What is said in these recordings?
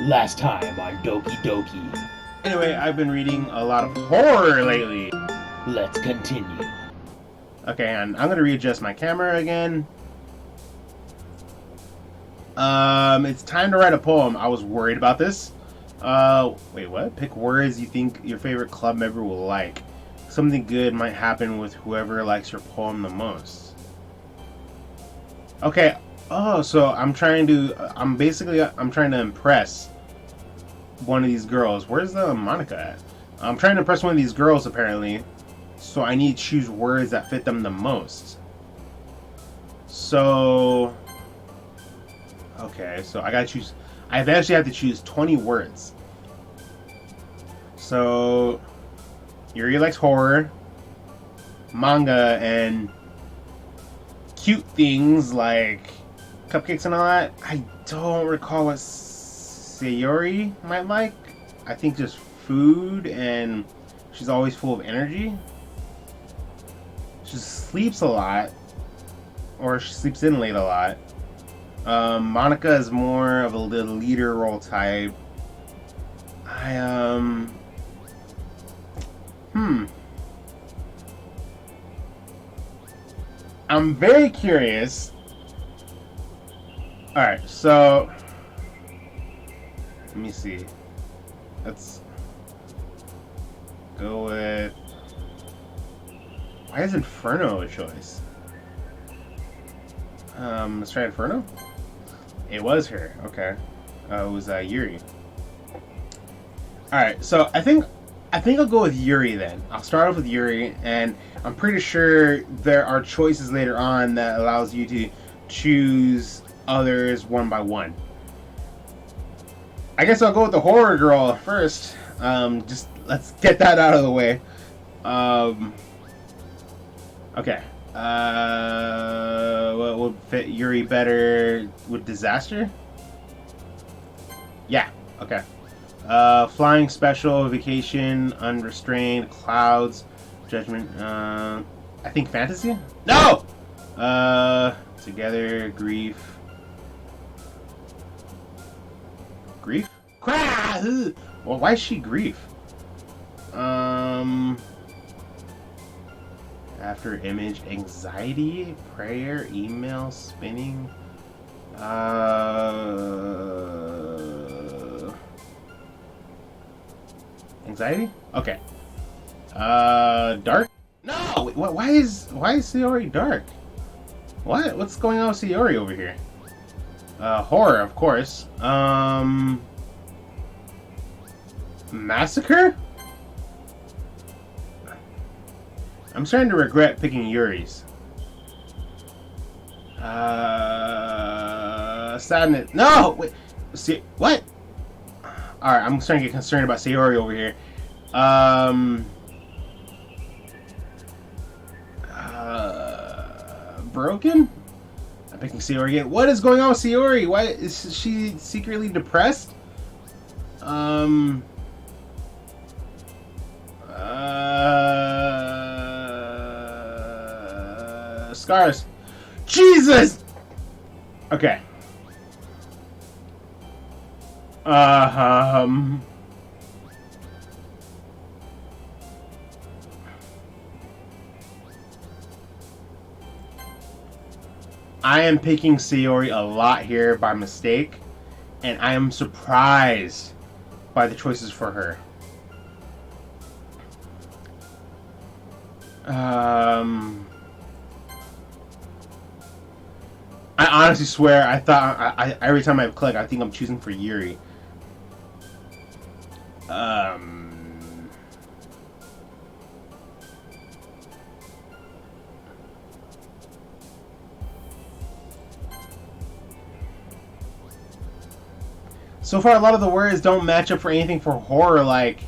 Last time on Doki Doki. Anyway, I've been reading a lot of horror lately. Let's continue. Okay, and I'm gonna readjust my camera again. It's time to write a poem. I was worried about this. Wait, what? Pick words you think your favorite club member will like. Something good might happen with whoever likes your poem the most. Okay. Oh, so I'm trying to impress one of these girls. Where's the Monica at? I'm trying to impress one of these girls apparently. So I need to choose words that fit them the most. So okay, so I gotta choose. I eventually have to choose 20 words. So Yuri likes horror, manga, and cute things like cupcakes and all that. I don't recall what Sayori might like. I think just food, and she's always full of energy. She sleeps a lot, or she sleeps in late a lot. Monica is more of a leader role type. I'm very curious. Alright, so let me see. Let's go with, why is Inferno a choice? Let's try Inferno. It was her. Okay. It was Yuri. Alright, so I think I'll go with Yuri then. I'll start off with Yuri, and I'm pretty sure there are choices later on that allows you to choose others one by one. I guess I'll go with the horror girl first. Just let's get that out of the way. Okay. What would fit Yuri better? With disaster? Yeah. Okay. Flying special, vacation, unrestrained, clouds, judgment. I think fantasy. No. Together, grief. Grief? Well, why is she grief? After image, anxiety, prayer, email, spinning. Anxiety? Okay. Dark? No! Wait, why is Sayori dark? What's going on with Sayori over here? Horror, of course. Massacre? I'm starting to regret picking Yuri's. Sadness. No! Wait. See, what? Alright, I'm starting to get concerned about Sayori over here. Broken? I'm picking Sayori again. What is going on with Sayori? Why is she secretly depressed? Scars. Jesus! Okay. I am picking Sayori a lot here by mistake, and I am surprised by the choices for her. I honestly swear I thought I every time I click I think I'm choosing for Yuri. So far, a lot of the words don't match up for anything for horror, like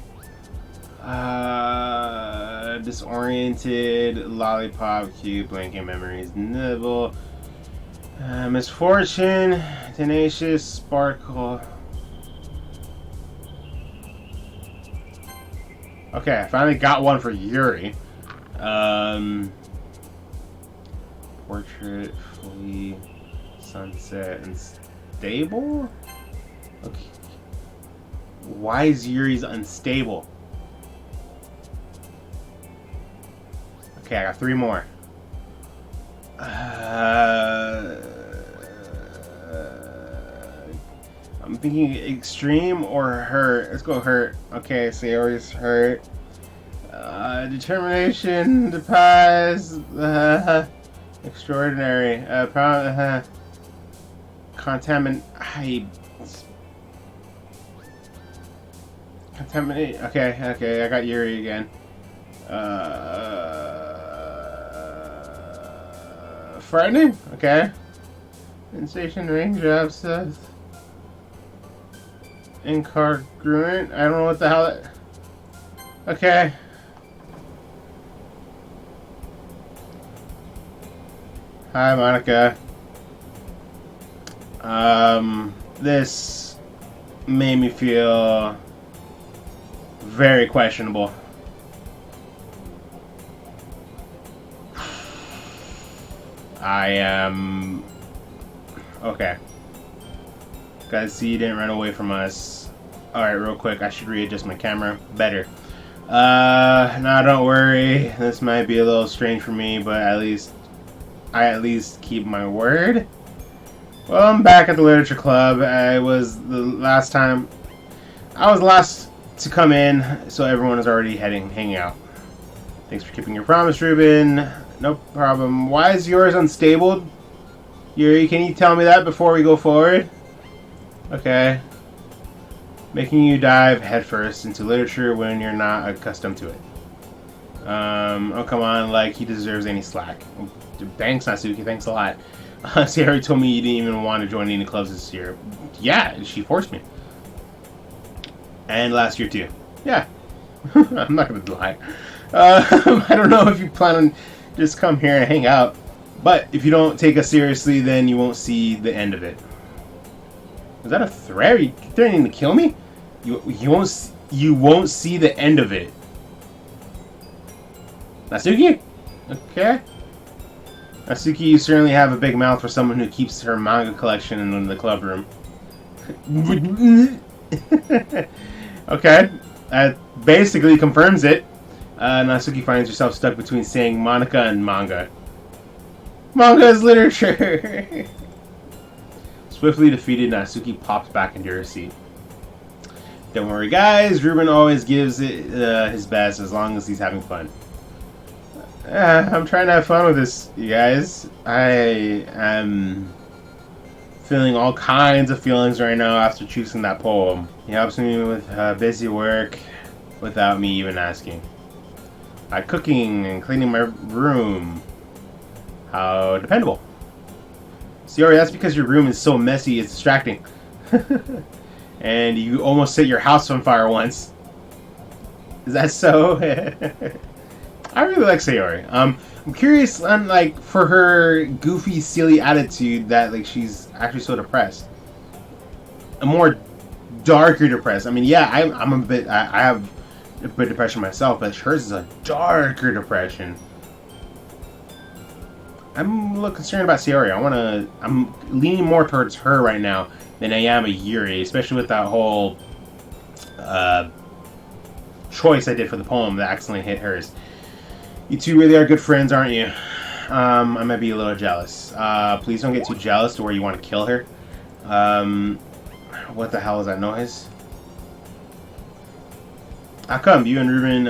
disoriented, lollipop, cute, blanket memories, nibble, misfortune, tenacious, sparkle. Okay, I finally got one for Yuri. Portrait, flee, sunset, and stable? Okay. Why is Yuri's unstable? Okay, I got 3 more. I'm thinking extreme or hurt. Let's go hurt. Okay, Sayori's hurt. Determination to pass. Extraordinary. Contaminate. Okay, I got Yuri again. Frightening? Okay. Sensation range abscess. Incongruent? I don't know what the hell that... Okay. Hi, Monica. This made me feel very questionable. I am... Okay. Guys, see, you didn't run away from us. Alright, real quick, I should readjust my camera. Better. Now don't worry. This might be a little strange for me, but I at least keep my word. Well, I'm back at the Literature Club. I was last to come in, so everyone is already hanging out. Thanks for keeping your promise, Ruben. No problem. Why is yours unstable? Yuri, can you tell me that before we go forward? Okay. Making you dive headfirst into literature when you're not accustomed to it. Oh, come on, like he deserves any slack. Thanks, Natsuki, thanks a lot. Sayori told me you didn't even want to join any clubs this year. Yeah, she forced me. And last year, too. Yeah. I'm not going to lie. I don't know if you plan on just come here and hang out. But if you don't take us seriously, then you won't see the end of it. Is that a threat? Are you threatening to kill me? You won't see the end of it. Natsuki? Okay. Natsuki, you certainly have a big mouth for someone who keeps her manga collection in the club room. Okay. That basically confirms it. Natsuki finds herself stuck between saying Monica and manga. Manga is literature! Swiftly defeated, Natsuki pops back into her seat. Don't worry, guys. Ruben always gives it his best as long as he's having fun. I'm trying to have fun with this, you guys. I am feeling all kinds of feelings right now after choosing that poem. He helps me with busy work without me even asking. Like cooking and cleaning my room. How dependable. Sayori, that's because your room is so messy, it's distracting. And you almost set your house on fire once. Is that so? I really like Sayori. I'm curious on like for her goofy, silly attitude that like she's actually so depressed. A more darker depressed. I mean, yeah, I'm a bit. I have a bit of depression myself, but hers is a darker depression. I'm a little concerned about Sayori. I'm leaning more towards her right now than I am a Yuri, especially with that whole choice I did for the poem that accidentally hit hers. You two really are good friends, aren't you? I might be a little jealous. Please don't get too jealous to where you want to kill her. What the hell is that noise? How come you and Ruben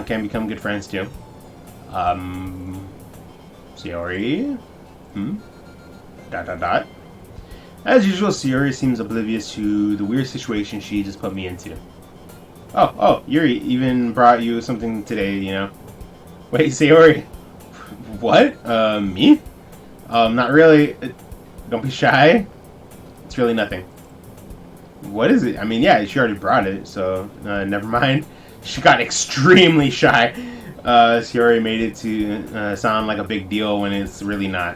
can become good friends too? Sayori? Dot. As usual, Sayori seems oblivious to the weird situation she just put me into. Oh, Yuri even brought you something today, you know. Wait, Sayori. What? Me? Not really. Don't be shy. It's really nothing. What is it? I mean, yeah, she already brought it, so never mind. She got extremely shy. Sayori made it to sound like a big deal when it's really not.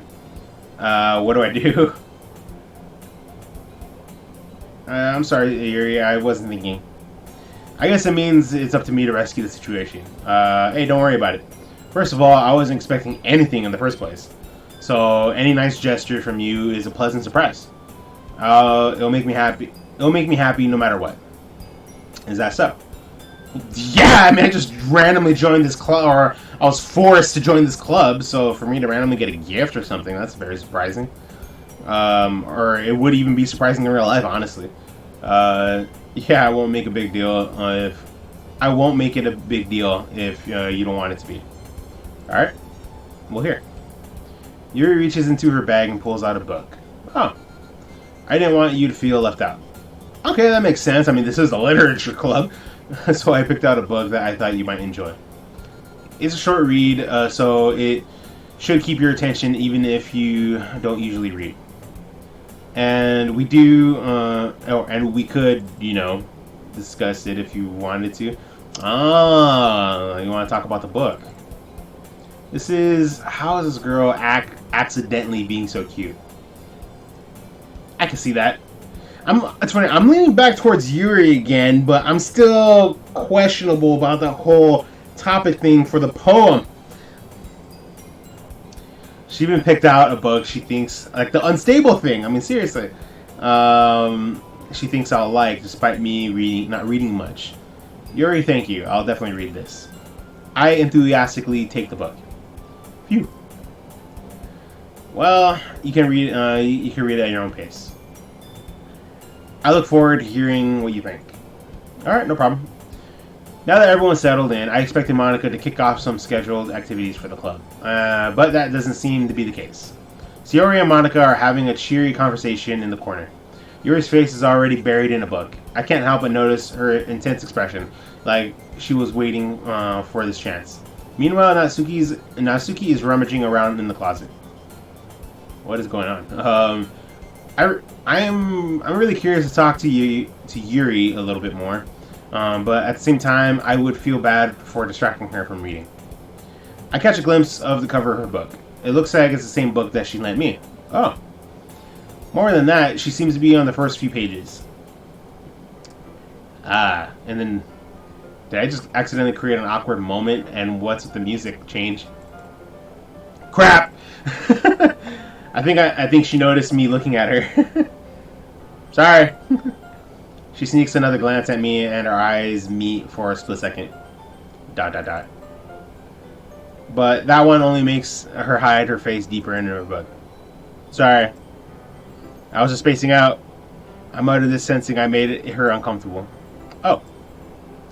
What do I do? I'm sorry, Yuri. I wasn't thinking. I guess it means it's up to me to rescue the situation. Hey, don't worry about it. First of all, I wasn't expecting anything in the first place. So any nice gesture from you is a pleasant surprise. It'll make me happy. It'll make me happy no matter what. Is that so? Yeah, I mean, I just randomly joined this club, or I was forced to join this club, so for me to randomly get a gift or something, that's very surprising. Or it would even be surprising in real life, honestly. Yeah, I won't make a big deal if... I won't make it a big deal if you don't want it to be. Alright? Well, here. Yuri reaches into her bag and pulls out a book. Oh. I didn't want you to feel left out. Okay, that makes sense. I mean, this is a literature club, so I picked out a book that I thought you might enjoy. It's a short read, so it should keep your attention even if you don't usually read. And we do, and we could, you know, discuss it if you wanted to. Ah, you want to talk about the book. This is, how is this girl accidentally being so cute? I can see that. It's funny, I'm leaning back towards Yuri again, but I'm still questionable about the whole topic thing for the poem. She even picked out a book she thinks, like the unstable thing. I mean, seriously. She thinks I'll like, despite me not reading much. Yuri, thank you. I'll definitely read this. I enthusiastically take the book. Phew. Well, you can read. You can read it at your own pace. I look forward to hearing what you think. All right, no problem. Now that everyone's settled in, I expected Monica to kick off some scheduled activities for the club, but that doesn't seem to be the case. Yuri and Monica are having a cheery conversation in the corner. Yuri's face is already buried in a book. I can't help but notice her intense expression, like she was waiting for this chance. Meanwhile, Natsuki is rummaging around in the closet. What is going on? I'm really curious to talk to Yuri a little bit more, but at the same time, I would feel bad for distracting her from reading. I catch a glimpse of the cover of her book. It looks like it's the same book that she lent me. Oh. More than that, she seems to be on the first few pages. Ah, and then... Did I just accidentally create an awkward moment, and what's with the music change? Crap! I think she noticed me looking at her. Sorry. She sneaks another glance at me, and our eyes meet for a split second. ... But that one only makes her hide her face deeper into her book. Sorry. I was just spacing out. I muttered this, sensing I made her uncomfortable. Oh.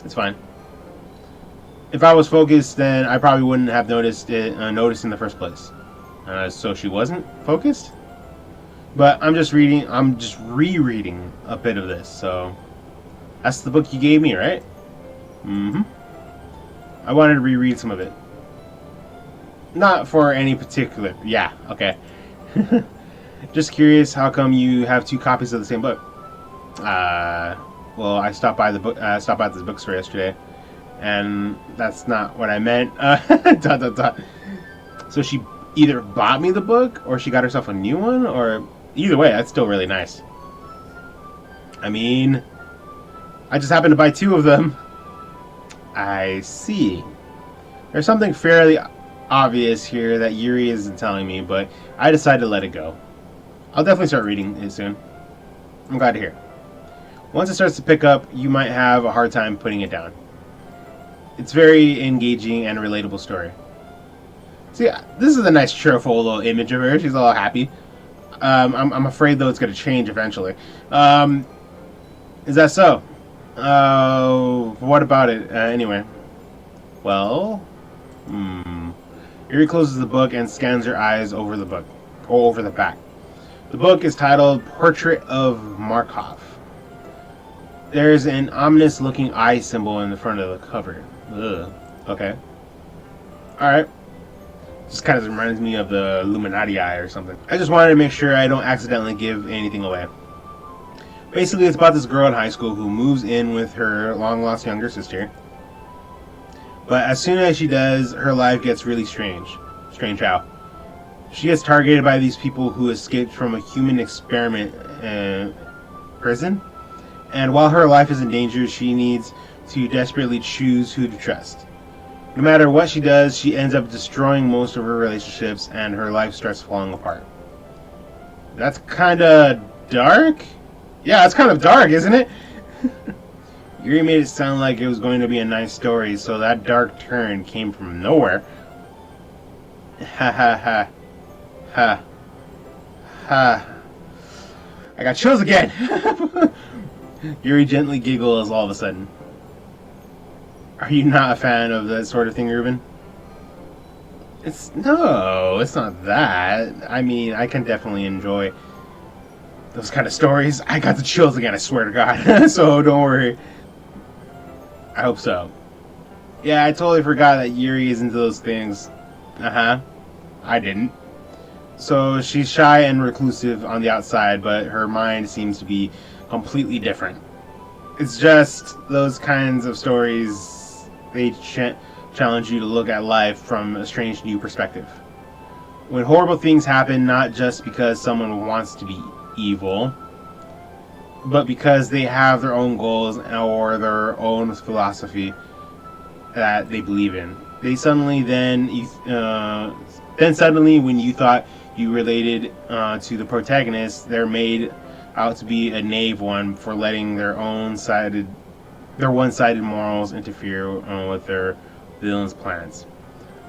It's fine. If I was focused, then I probably wouldn't have noticed in the first place. So she wasn't focused? But I'm just rereading a bit of this, so... That's the book you gave me, right? Mm-hmm. I wanted to reread some of it. Not for any particular... Yeah, okay. Just curious, how come you have two copies of the same book? Well, I stopped by this bookstore yesterday, and that's not what I meant. So she either bought me the book, or she got herself a new one, or either way, that's still really nice. I mean, I just happened to buy two of them. I see. There's something fairly obvious here that Yuri isn't telling me, but I decided to let it go. I'll definitely start reading it soon. I'm glad to hear. Once it starts to pick up, you might have a hard time putting it down. It's very engaging and relatable story. See, this is a nice, cheerful little image of her. She's all happy. I'm afraid, though, it's going to change eventually. Is that so? What about it? Anyway. Well... Yuri closes the book and scans her eyes over the book, or over the back. The book is titled Portrait of Markov. There's an ominous-looking eye symbol in the front of the cover. Ugh. Okay. Alright. Just kind of reminds me of the Illuminati eye or something. I just wanted to make sure I don't accidentally give anything away. Basically, it's about this girl in high school who moves in with her long-lost younger sister. But as soon as she does, her life gets really strange. Strange how? She gets targeted by these people who escaped from a human experiment prison. And while her life is in danger, she needs to desperately choose who to trust. No matter what she does, she ends up destroying most of her relationships, and her life starts falling apart. That's kind of dark? Yeah, it's kind of dark, isn't it? Yuri made it sound like it was going to be a nice story, so that dark turn came from nowhere. Ha ha ha. Ha. Ha. I got chills again! Yuri gently giggles all of a sudden. Are you not a fan of that sort of thing, Ruben? It's not that. I mean, I can definitely enjoy those kind of stories. I got the chills again, I swear to God. So don't worry. I hope so. Yeah, I totally forgot that Yuri is into those things. Uh-huh. I didn't. So she's shy and reclusive on the outside, but her mind seems to be completely different. It's just those kinds of stories, they challenge you to look at life from a strange new perspective. When horrible things happen, not just because someone wants to be evil, but because they have their own goals or their own philosophy that they believe in. Suddenly, when you thought you related to the protagonist, they're made out to be a naive one for letting their one-sided morals interfere with their villain's plans.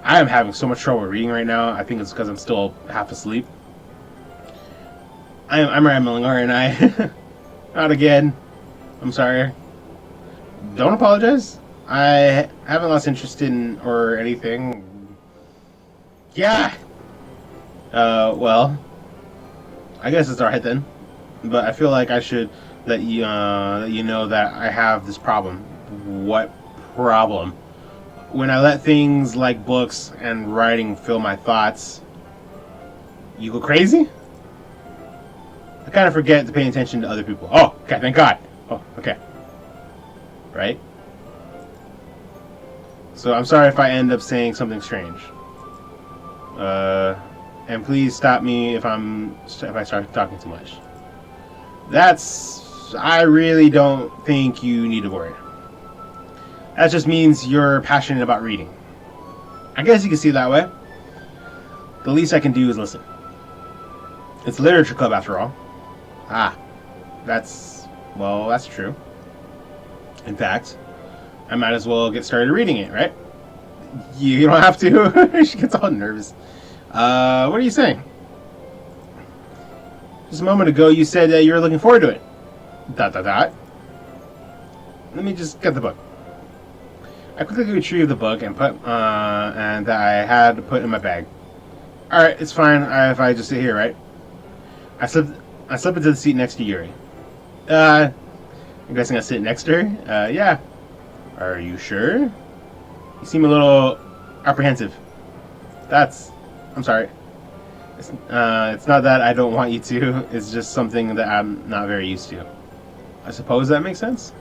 I am having so much trouble reading right now. I think it's because I'm still half asleep. I'm rambling, aren't I? Not again. I'm sorry. Don't apologize. I haven't lost interest in or anything. Yeah. Well, I guess it's alright then. But I feel like I should let you know that I have this problem. What problem? When I let things like books and writing fill my thoughts, you go crazy? I kind of forget to pay attention to other people. Oh, okay, thank God. Oh, okay. Right? So I'm sorry if I end up saying something strange. And please stop me if I start talking too much. I really don't think you need to worry. That just means you're passionate about reading. I guess you can see it that way. The least I can do is listen. It's a literature club after all. That's true. In fact, I might as well get started reading it, right? You don't have to. She gets all nervous. What are you saying? Just a moment ago, you said that you were looking forward to it. ... Let me just get the book. I quickly retrieved the book and that I had to put in my bag. All right, it's fine if I just sit here, right? I slipped into the seat next to Yuri. I'm guessing I sit next to her. Yeah. Are you sure? You seem a little apprehensive. I'm sorry. It's not that I don't want you to. It's just something that I'm not very used to. I suppose that makes sense.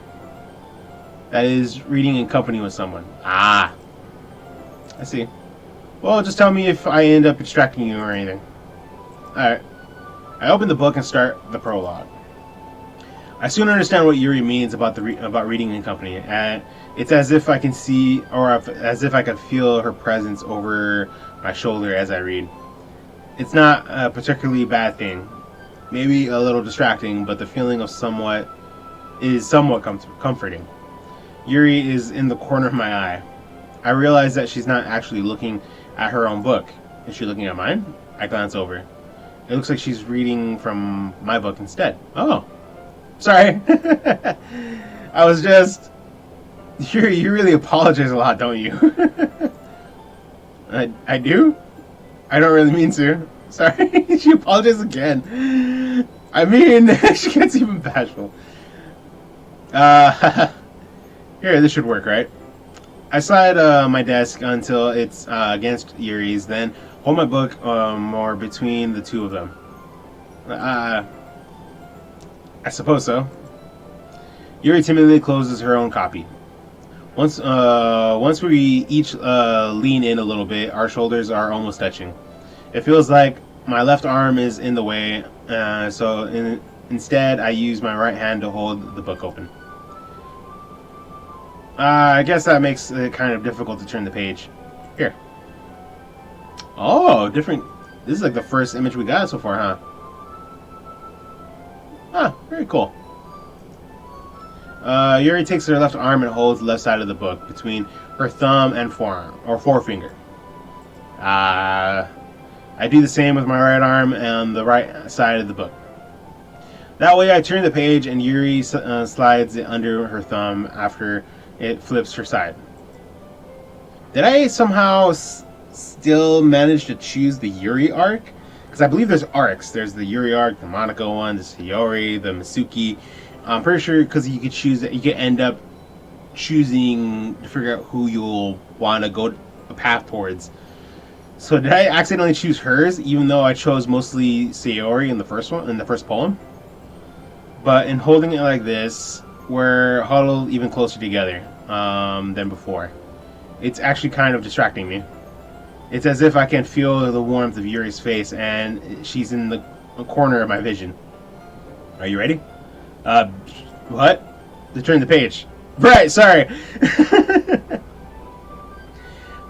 That is reading in company with someone. I see. Well, just tell me if I end up distracting you or anything. Alright. I open the book and start the prologue. I soon understand what Yuri means about reading in company, and it's as if I can see, or as if I can feel her presence over my shoulder as I read. It's not a particularly bad thing. Maybe a little distracting, but the feeling of somewhat comforting. Yuri is in the corner of my eye. I realize that she's not actually looking at her own book. Is she looking at mine? I glance over. It looks like she's reading from my book instead. Oh. Sorry. I was just... You really apologize a lot, don't you? I do? I don't really mean to. Sorry. She apologized again. I mean, she gets even bashful. Here, this should work, right? I slide my desk until it's against Yuri's, then hold my book more between the two of them. I suppose so. Yuri timidly closes her own copy. Once we each lean in a little bit, our shoulders are almost touching. It feels like my left arm is in the way, so instead I use my right hand to hold the book open. I guess that makes it kind of difficult to turn the page. Here. Oh, different. This is like the first image we got so far, huh? Very cool. Yuri takes her left arm and holds the left side of the book between her thumb and forearm, or forefinger. I do the same with my right arm and the right side of the book. That way I turn the page and Yuri slides it under her thumb after it flips her side. Did I somehow still manage to choose the Yuri arc? Because I believe there's arcs. There's the Yuri arc, the Monaco one, the Sayori, the Masuki. I'm pretty sure because you could choose it, you could end up choosing to figure out who you'll want to go a path towards. So did I accidentally choose hers, even though I chose mostly Sayori in the first one, in the first poem? But in holding it like this, we're huddled even closer together than before. It's actually kind of distracting me. It's as if I can feel the warmth of Yuri's face, and she's in the corner of my vision. Are you ready? What? To turn the page. Right, sorry.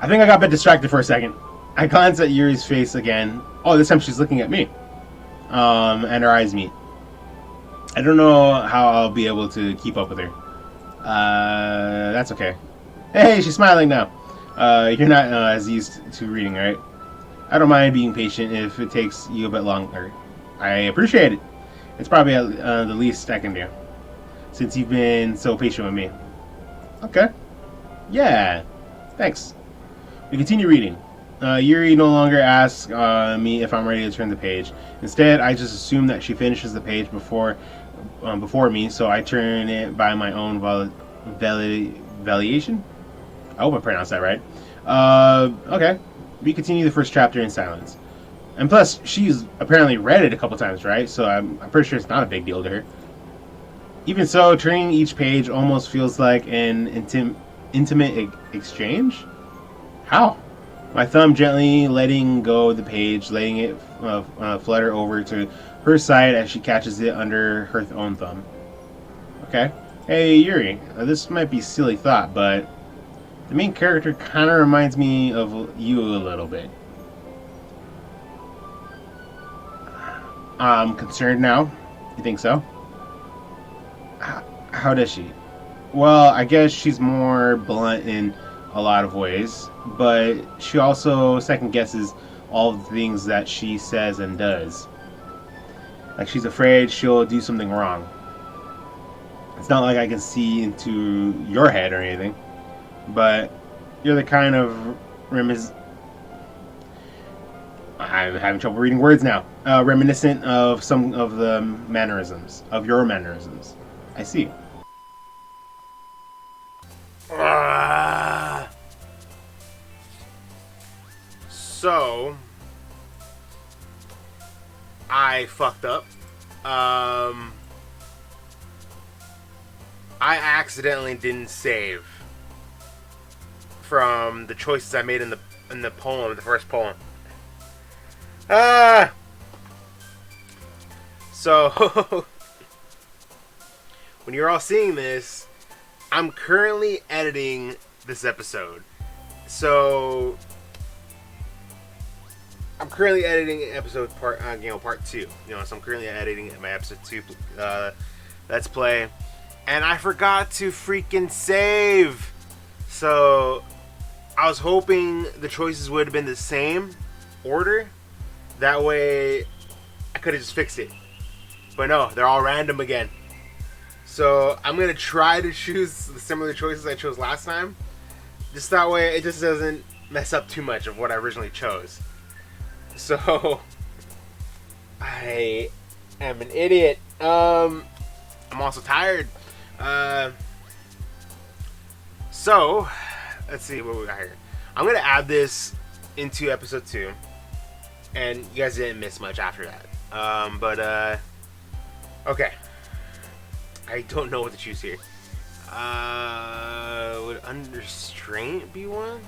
I think I got a bit distracted for a second. I glance at Yuri's face again. Oh, this time she's looking at me. And our eyes meet. I don't know how I'll be able to keep up with her. That's okay. Hey, she's smiling now. You're not as used to reading, right? I don't mind being patient if it takes you a bit longer. I appreciate it. It's probably the least I can do, since you've been so patient with me. Okay. Yeah. Thanks. We continue reading. Yuri no longer asks me if I'm ready to turn the page. Instead, I just assume that she finishes the page before me, so I turn it by my own valuation. I hope I pronounced that right. Okay. We continue the first chapter in silence. And plus, she's apparently read it a couple times, right? So I'm pretty sure it's not a big deal to her. Even so, turning each page almost feels like an intimate exchange. How? My thumb gently letting go of the page, letting it flutter over to her side as she catches it under her own thumb. Okay. Hey, Yuri, this might be a silly thought, but the main character kind of reminds me of you a little bit. I'm concerned now. You think so? How does she? Well, I guess she's more blunt in a lot of ways, but she also second guesses all the things that she says and does. Like she's afraid she'll do something wrong. It's not like I can see into your head or anything, but you're the kind of I'm having trouble reading words now. Reminiscent of some of the mannerisms, of your mannerisms. I see. So, I fucked up. I accidentally didn't save from the choices I made in the poem, the first poem. So, when you're all seeing this, I'm currently editing this episode. So, I'm currently editing episode part 2. So I'm currently editing my episode 2 Let's Play. And I forgot to freaking save. So, I was hoping the choices would have been the same order. That way, I could have just fixed it. But no, they're all random again. So, I'm going to try to choose the similar choices I chose last time. Just that way, it just doesn't mess up too much of what I originally chose. So, I am an idiot. I'm also tired. So, let's see what we got here. I'm going to add this into episode 2. And you guys didn't miss much after that. Okay. I don't know what to choose here. Would Understraint be one?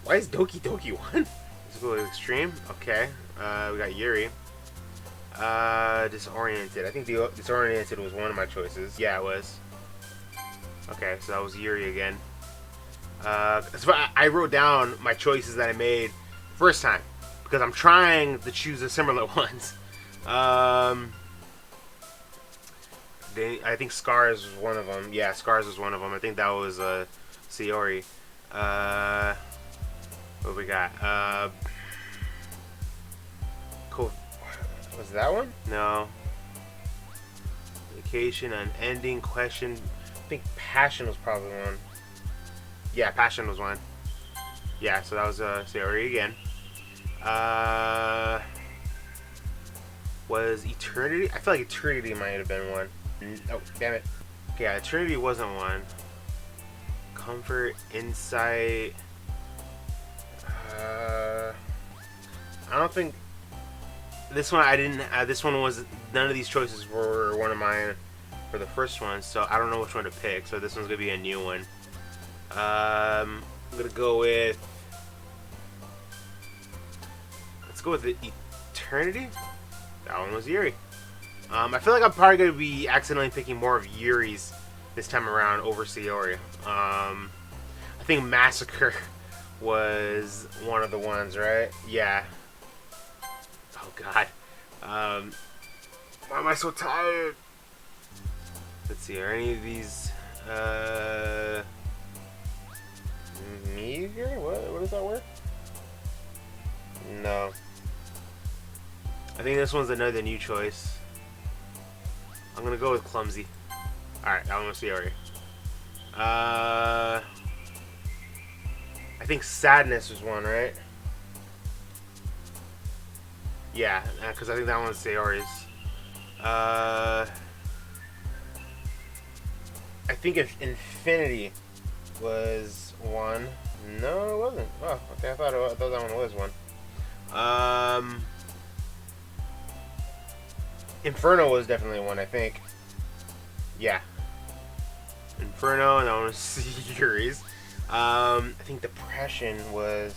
Why is Doki Doki one? Let's go to Extreme. Okay. We got Yuri. Disoriented. I think the Disoriented was one of my choices. Yeah, it was. Okay, so that was Yuri again. So I wrote down my choices that I made first time, because I'm trying to choose the similar ones. I think Scars was one of them. Yeah, Scars was one of them. I think that was Sayori. What we got? Cool. Was that one? No. Vacation, Unending, Question. I think Passion was probably one. Yeah, Passion was one. Yeah, so that was Sayori again. Was Eternity? I feel like Eternity might have been one. Oh, damn it. Okay, yeah, Eternity wasn't one. Comfort, Insight. I don't think this one. I didn't. This one was none of these choices were one of mine for the first one, so I don't know which one to pick. So this one's gonna be a new one. I'm gonna go with. Let's go with the Eternity. That one was Yuri. I feel like I'm probably gonna be accidentally picking more of Yuri's this time around over Sayori. I think Massacre was one of the ones, right? Yeah. Oh God. Why am I so tired? Let's see. Are any of these meager? What is that word? No. I think this one's another new choice. I'm gonna go with Clumsy. Alright, that one was Sayori. I think Sadness was one, right? Yeah, because I think that one's Sayori's. I think if Infinity was one. No, it wasn't. Oh, okay. I thought that one was one. Inferno was definitely one, I think. Yeah. Inferno, and that one was Series. I think Depression was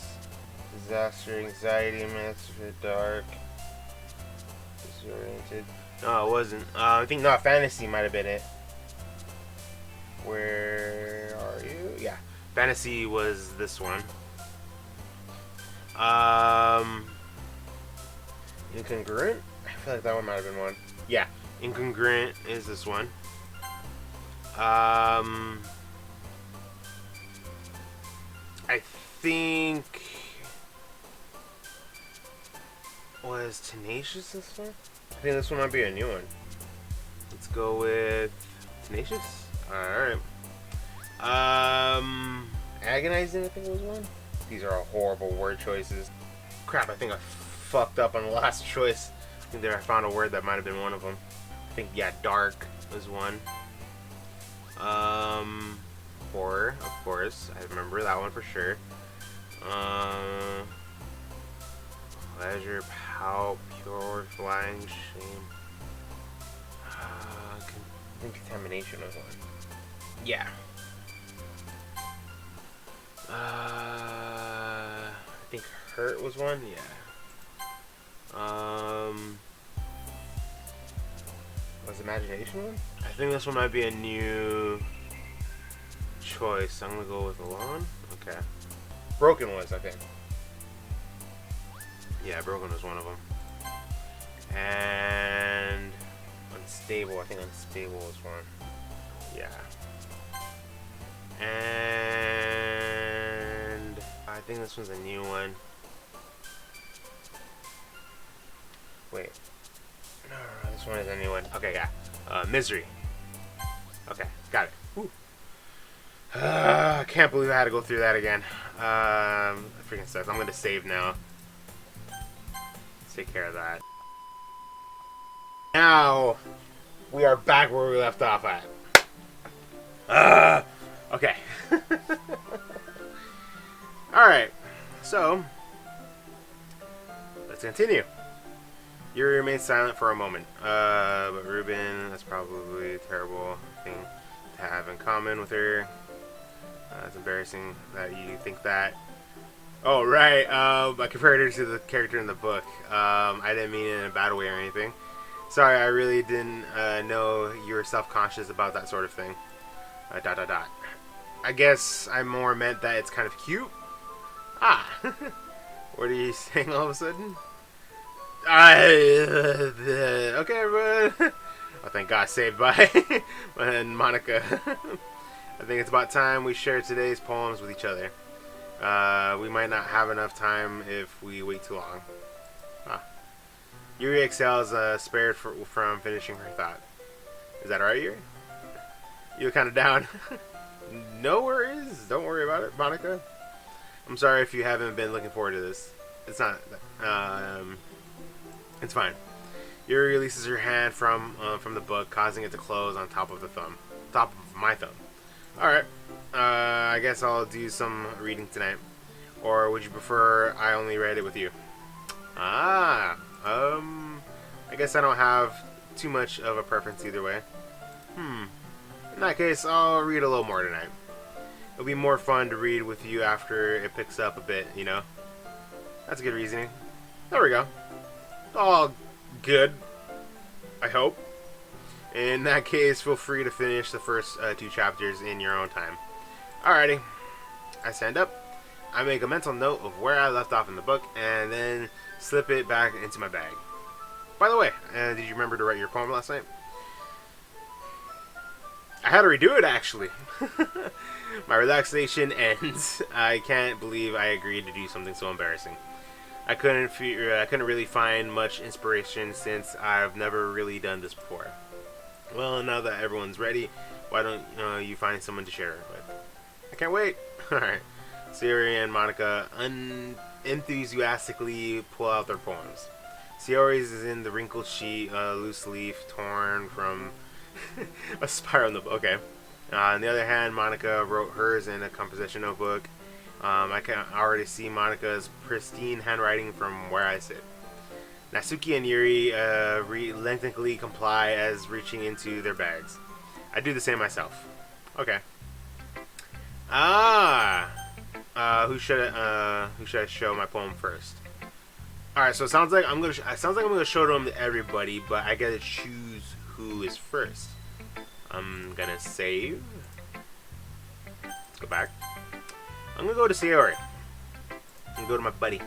Disaster, Anxiety, Master, Dark, Disoriented. No, it wasn't. I think Fantasy might have been it. Where are you? Yeah, Fantasy was this one. Incongruent? I feel like that one might have been one. Yeah, Incongruent is this one. I think was Tenacious this one? I think this one might be a new one. Let's go with Tenacious. Alright. Agonizing, I think was one. These are all horrible word choices. Crap, I think I fucked up on the last choice. I think that I found a word that might have been one of them. I think, yeah, Dark was one. Horror, of course. I remember that one for sure. Pleasure, power, pure, flying, shame. I think Contamination was one. Yeah. I think Hurt was one. Yeah. Was Imagination one? I think this one might be a new choice. I'm gonna go with Alone. Okay. Broken was, I think. Yeah, Broken was one of them. And Unstable. I think Unstable was one. Yeah. And I think this one's a new one. Wait. No, this one is a new one. Okay, yeah. Misery. Okay, got it. Whew. I can't believe I had to go through that again. Freaking sucks. I'm gonna save now. Let's take care of that. Now we are back where we left off at. Okay. Alright. So let's continue. Yuri remains silent for a moment. But Ruben, that's probably a terrible thing to have in common with her. It's embarrassing that you think that. Oh, right. I compared her to the character in the book. I didn't mean it in a bad way or anything. Sorry, I really didn't know you were self-conscious about that sort of thing. ... I guess I more meant that it's kind of cute. Ah. What are you saying all of a sudden? Okay, everyone. Oh, thank God, saved by and Monica. I think it's about time we share today's poems with each other. We might not have enough time if we wait too long. Yuri exhales, spared from finishing her thought. Is that alright, Yuri? You look kind of down. No worries. Don't worry about it, Monica. I'm sorry if you haven't been looking forward to this. It's not. It's fine. Yuri releases her hand from the book, causing it to close on top of my thumb. All right. I guess I'll do some reading tonight. Or would you prefer I only read it with you? I guess I don't have too much of a preference either way. In that case, I'll read a little more tonight. It'll be more fun to read with you after it picks up a bit, you know? That's good reasoning. There we go. All good. I hope. In that case, feel free to finish the first 2 chapters in your own time. Alrighty. I stand up. I make a mental note of where I left off in the book, and then slip it back into my bag. By the way, did you remember to write your poem last night? I had to redo it, actually. My relaxation ends. I can't believe I agreed to do something so embarrassing. I couldn't really find much inspiration since I've never really done this before. Well, now that everyone's ready, why don't you find someone to share it with? I can't wait. Alright. Sayori and Monica enthusiastically pull out their poems. Sayori's is in the wrinkled sheet, loose leaf torn from a spiral notebook. Okay. On the other hand, Monica wrote hers in a composition notebook. I can already see Monica's pristine handwriting from where I sit. Natsuki and Yuri reluctantly comply as reaching into their bags. I do the same myself. Okay. Who should I show my poem first? All right. So it sounds like I'm gonna show them to everybody, but I gotta choose who is first. I'm gonna save. Let's go back. I'm gonna go to Sayori. I'm gonna go to my buddy.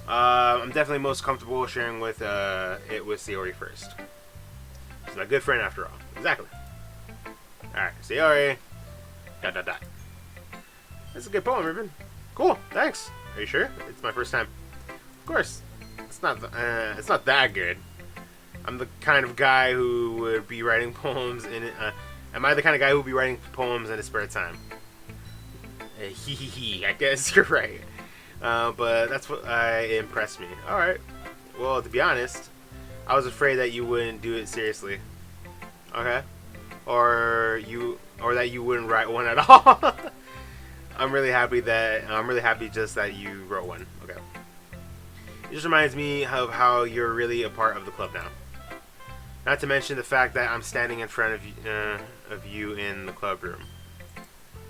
I'm definitely most comfortable sharing with it with Sayori first. She's my good friend after all. Exactly. Alright, Sayori. ... That's a good poem, Ruben. Cool, thanks. Are you sure? It's my first time. Of course. It's not that good. I'm the kind of guy who would be writing poems in am I the kind of guy who would be writing poems in his spare time? I guess you're right. But that's what impressed me. Alright. Well, to be honest, I was afraid that you wouldn't do it seriously. Okay? Or that you wouldn't write one at all. I'm really happy just that you wrote one. Okay. It just reminds me of how you're really a part of the club now. Not to mention the fact that I'm standing in front of you in the club room.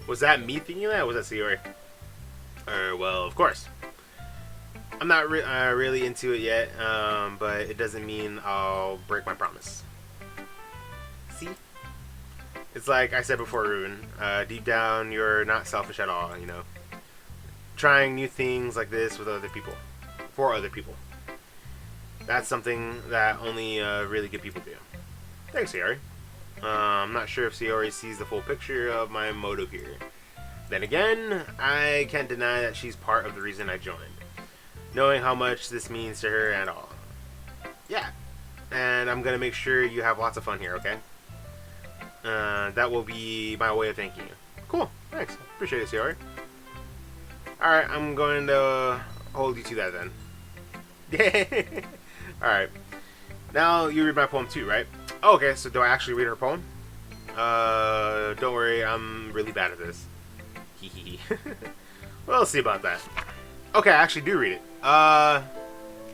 Was that me thinking that, or was that Sayori? Well, of course. I'm not really into it yet, but it doesn't mean I'll break my promise. See? It's like I said before, Ruben. Deep down, you're not selfish at all, you know. Trying new things like this with other people. For other people. That's something that only really good people do. Thanks, Sayori. I'm not sure if Sayori sees the full picture of my motto here. Then again, I can't deny that she's part of the reason I joined. Knowing how much this means to her and all. Yeah. And I'm going to make sure you have lots of fun here, okay? That will be my way of thanking you. Cool. Thanks. Appreciate it, Sayori. Alright, I'm going to hold you to that then. Alright. Now you read my poem too, right? Oh, okay, so do I actually read her poem? Don't worry, I'm really bad at this. Hee. We'll see about that. Okay, I actually do read it.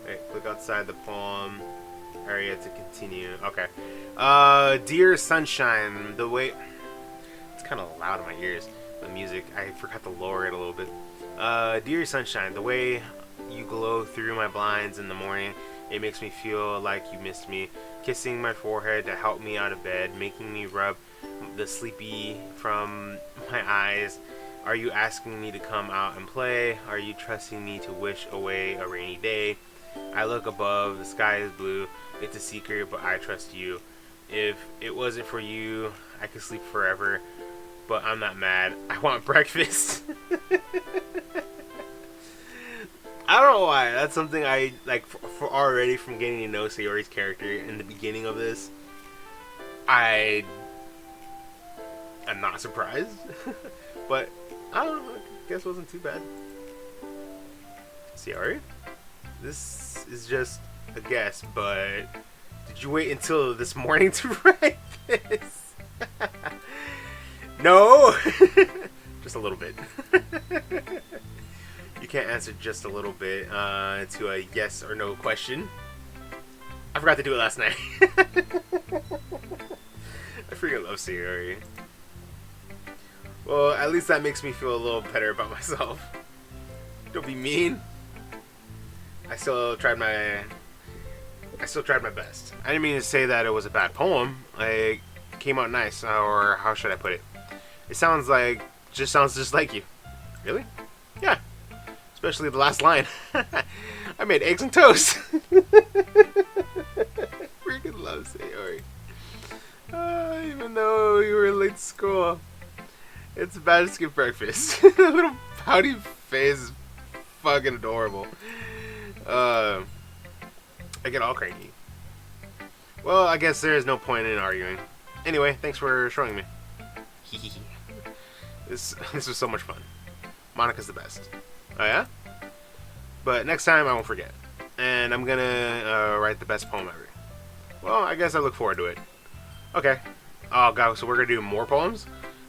Wait, click outside the poem area to continue. Okay. Dear Sunshine, the way... It's kind of loud in my ears, the music. I forgot to lower it a little bit. Dear Sunshine, the way you glow through my blinds in the morning, it makes me feel like you missed me. Kissing my forehead to help me out of bed, making me rub the sleepy from my eyes. Are you asking me to come out and play? Are you trusting me to wish away a rainy day? I look above, the sky is blue. It's a secret, but I trust you. If it wasn't for you, I could sleep forever. But I'm not mad. I want breakfast. I don't know why. That's something I like for already from getting to know Sayori's character in the beginning of this. I am not surprised, but I don't know. I guess it wasn't too bad. Sayori, this is just a guess, but did you wait until this morning to write this? No, just a little bit. You can't answer just a little bit to a yes or no question. I forgot to do it last night. I freaking love Sayori. Well, at least that makes me feel a little better about myself. Don't be mean. I still tried my best. I didn't mean to say that it was a bad poem. It came out nice, or how should I put it? It sounds just like you. Really? Yeah. Especially the last line. I made eggs and toast. Freaking love Sayori. Even though you were late to school, it's bad to skip breakfast. That little pouty face is fucking adorable. I get all cranky. Well, I guess there is no point in arguing. Anyway, thanks for showing me. This was so much fun. Monica's the best. Oh yeah? But next time I won't forget. And I'm gonna write the best poem ever. Well, I guess I look forward to it. Okay. Oh god, so we're gonna do more poems?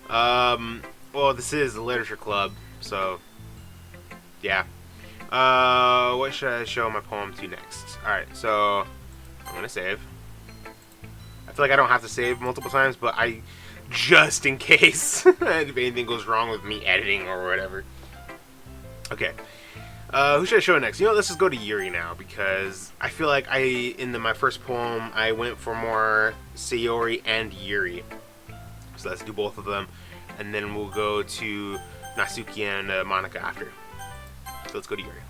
Well, this is the literature club, so yeah. What should I show my poem to next? Alright, so I'm gonna save. I feel like I don't have to save multiple times, but I just in case if anything goes wrong with me editing or whatever. Okay. Who should I show next? You know, let's just go to Yuri now, because I feel like in my first poem, I went for more Sayori and Yuri. So let's do both of them, and then we'll go to Natsuki and Monica after. So let's go to Yuri. ...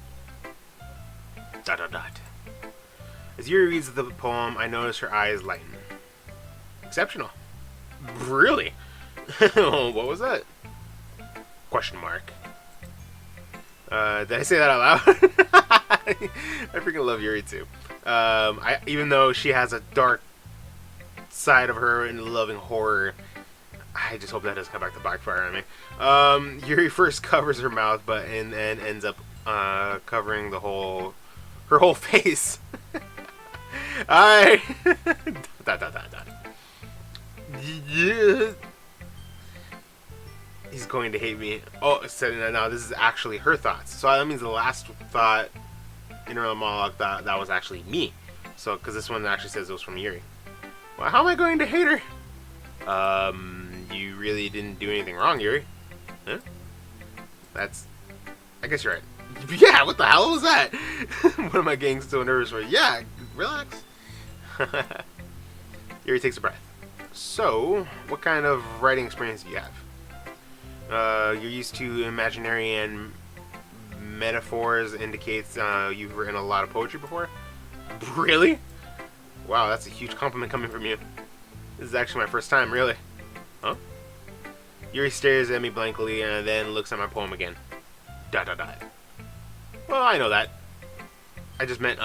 As Yuri reads the poem, I notice her eyes lighten. Exceptional. Really? What was that? Question mark. Did I say that out loud? I freaking love Yuri too. Even though she has a dark side of her and loving horror, I just hope that doesn't come back to backfire on me. Yuri first covers her mouth, but and ends up covering her whole face. Yeah. He's going to hate me. Oh, so now this is actually her thoughts. So that means the last thought, inner monologue, that was actually me. So, because this one actually says it was from Yuri. Well, how am I going to hate her? You really didn't do anything wrong, Yuri. Huh? I guess you're right. Yeah, what the hell was that? What am I getting so nervous for? Yeah, relax. Yuri takes a breath. So, what kind of writing experience do you have? You're used to imaginary and metaphors, indicates you've written a lot of poetry before? Really? Wow, that's a huge compliment coming from you. This is actually my first time, really. Huh? Yuri stares at me blankly and then looks at my poem again. ... Well, I know that. I just meant,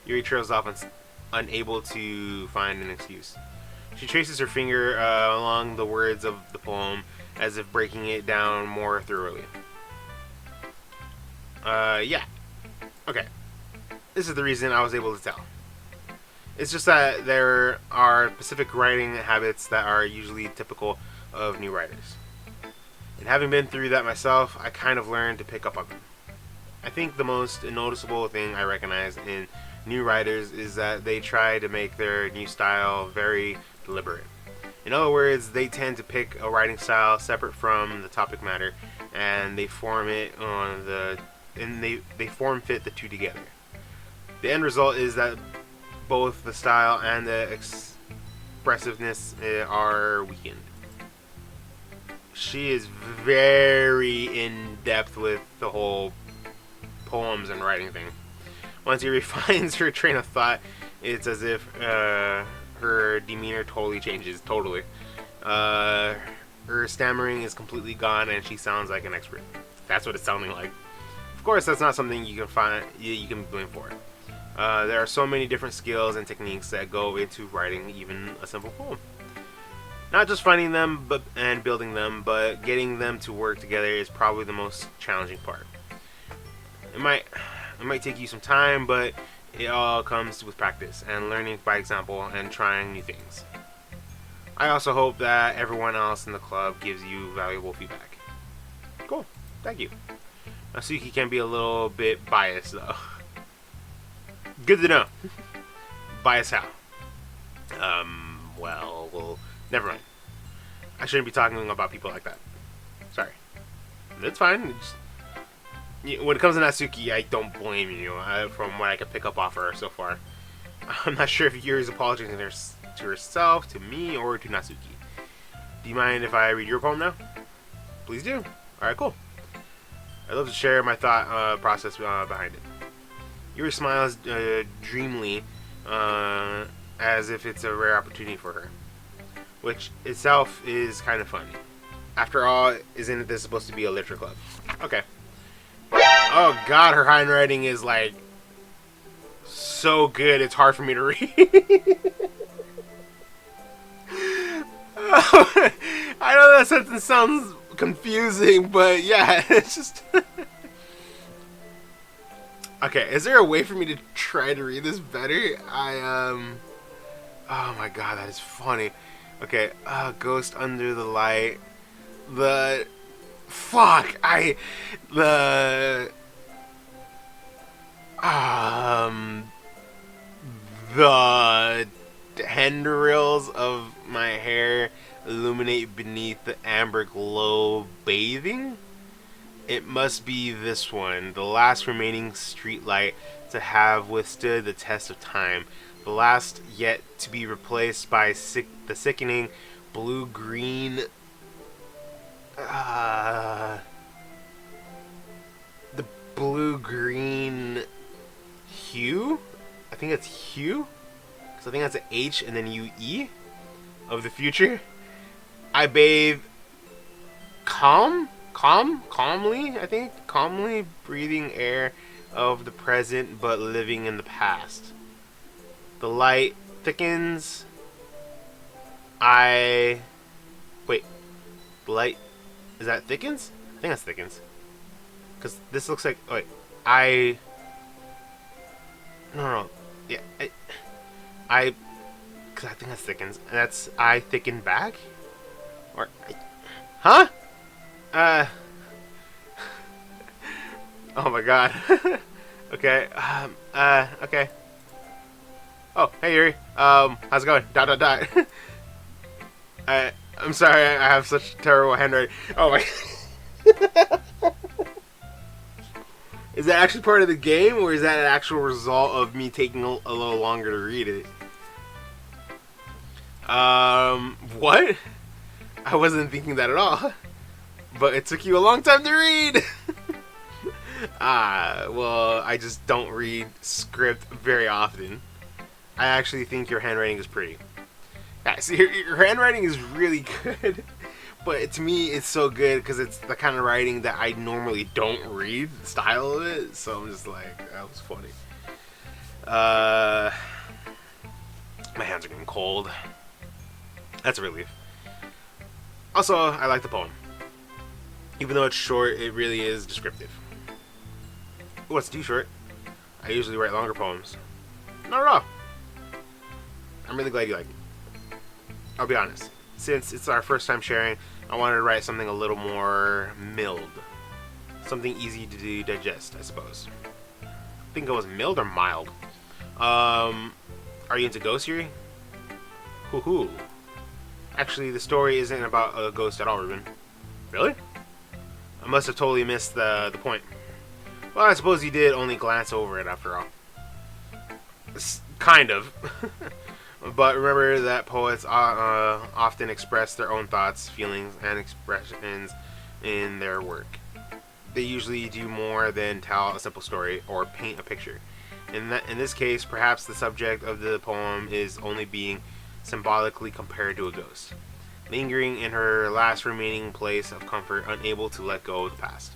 Yuri trails off unable to find an excuse. She traces her finger along the words of the poem as if breaking it down more thoroughly. Yeah. Okay. This is the reason I was able to tell. It's just that there are specific writing habits that are usually typical of new writers. And having been through that myself, I kind of learned to pick up on them. I think the most noticeable thing I recognize in new writers is that they try to make their new style very deliberate. In other words, they tend to pick a writing style separate from the topic matter, and they form fit the two together. The end result is that both the style and the expressiveness are weakened. She is very in depth with the whole poems and writing thing. Once he refines her train of thought, it's as if her demeanor totally changes. Totally. Her stammering is completely gone, and she sounds like an expert. That's what it's sounding like. Of course, that's not something you can blame for. There are so many different skills and techniques that go into writing even a simple poem. Not just finding them and building them, but getting them to work together is probably the most challenging part. It might take you some time, but it all comes with practice and learning by example and trying new things. I also hope that everyone else in the club gives you valuable feedback. Cool, thank you. Suki can be a little bit biased though. Good to know. Biased how? Well, never mind. I shouldn't be talking about people like that. Sorry. That's fine. When it comes to Natsuki, I don't blame you from what I can pick up off her so far. I'm not sure if Yuri's apologizing to herself, to me, or to Natsuki. Do you mind if I read your poem now? Please do. Alright, cool. I'd love to share my thought process behind it. Yuri smiles dreamily, as if it's a rare opportunity for her, which itself is kind of funny. After all, isn't this supposed to be a literature club? Okay. Oh god, her handwriting is like so good, it's hard for me to read. I know that sentence sounds confusing, but yeah, it's just... Okay, is there a way for me to try to read this better? Oh my god, that is funny. Okay, Ghost Under the Light. The tendrils of my hair illuminate beneath the amber glow bathing. It must be this one, the last remaining street light to have withstood the test of time, the last yet to be replaced by the sickening blue-green, the blue-green hue? I think that's hue? Because I think that's an H and then UE of the future. I bathe calmly, I think. Calmly breathing air of the present but living in the past. The light thickens. Wait. The light... Is that thickens? I think that's thickens. Because this looks like... Wait. No. Yeah. Because I think that's thickens. And that's I thicken back? Or... Huh? Oh my god. Okay. Okay. Oh, hey Yuri. How's it going? ... I'm sorry, I have such terrible handwriting. Oh my... Is that actually part of the game, or is that an actual result of me taking a little longer to read it? What? I wasn't thinking that at all. But it took you a long time to read! Well, I just don't read script very often. I actually think your handwriting is pretty. Yeah, see, your handwriting is really good. But to me, it's so good because it's the kind of writing that I normally don't read, the style of it. So I'm just like, that was funny. My hands are getting cold. That's a relief. Also, I like the poem. Even though it's short, it really is descriptive. Oh, it's too short. I usually write longer poems. Not at all. I'm really glad you like it. I'll be honest. Since it's our first time sharing, I wanted to write something a little more mild. Something easy to digest, I suppose. I think it was mild or mild. Are you into ghosts, Yuri? Hoo-hoo. Actually, the story isn't about a ghost at all, Ruben. Really? I must have totally missed the point. Well, I suppose you did only glance over it after all. Kind of. But remember that poets often express their own thoughts, feelings, and expressions in their work. They usually do more than tell a simple story or paint a picture. In this case, perhaps the subject of the poem is only being symbolically compared to a ghost, lingering in her last remaining place of comfort, unable to let go of the past,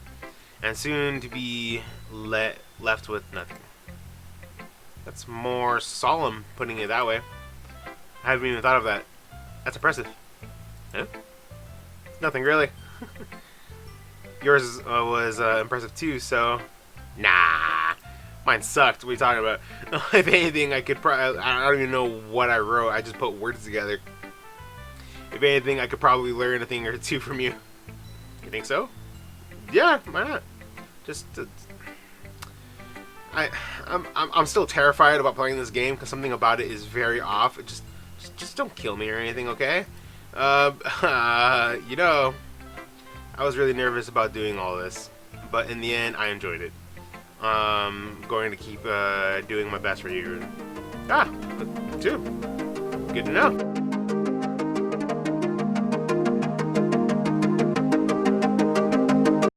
and soon to be left with nothing. That's more solemn, putting it that way. I haven't even thought of that. That's impressive. Huh? Nothing really. Yours was impressive too, so... Nah. Mine sucked. What are you talking about? If anything, I could probably... I don't even know what I wrote. I just put words together. If anything, I could probably learn a thing or two from you. You think so? Yeah, why not? Just... I'm still terrified about playing this game because something about it is very off. Just don't kill me or anything, okay? You know, I was really nervous about doing all this, but in the end, I enjoyed it. Going to keep doing my best for you. Ah, too. Good to know.